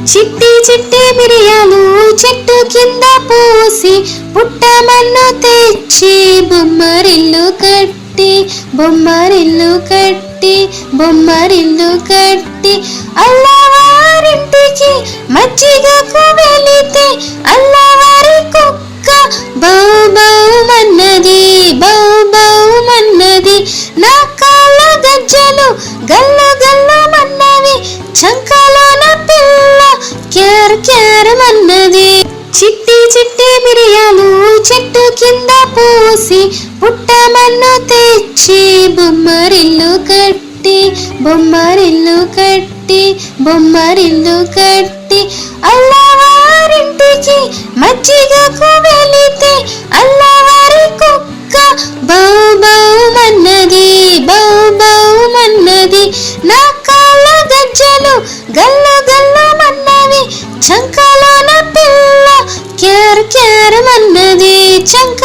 చిట్టి చిట్టి మిరియాలు చెట్టు కింద పూసి పుట్టమన్ను తెచ్చి బొమ్మరిల్లు కట్టి బొమ్మరిల్లు కట్టి బొమ్మరిల్లు కట్టి అల్లవారింటికి మజ్జిగకు వెళితే అల్లవారి కుక్క బౌ బౌ మన్నది బౌ బౌ మన్నది నా కాళ్ళ గజ్జలు గల్లు గల్లు మన్నవి చంకలోన పిల్ల క్యార్ క్యార్ మన్నది చిట్టి చిట్టి మిరియాలు చెట్టు కింద పూసి పుట్టమన్ను తెచ్చి బొమ్మరిల్లు కట్టి బొమ్మరిల్లు కట్టి బొమ్మరిల్లు కట్టి అల్లవారింటికి మజ్జిగకు వెళితే అల్లవారి కుక్క బౌ బౌ మన్నది బౌ బౌ మన్నది నా కాళ్ళ గజ్జలు గల్లు గల్లు మన్నవి చంకలోన పిల్ల క్యార్ క్యార్ మన్నది చంక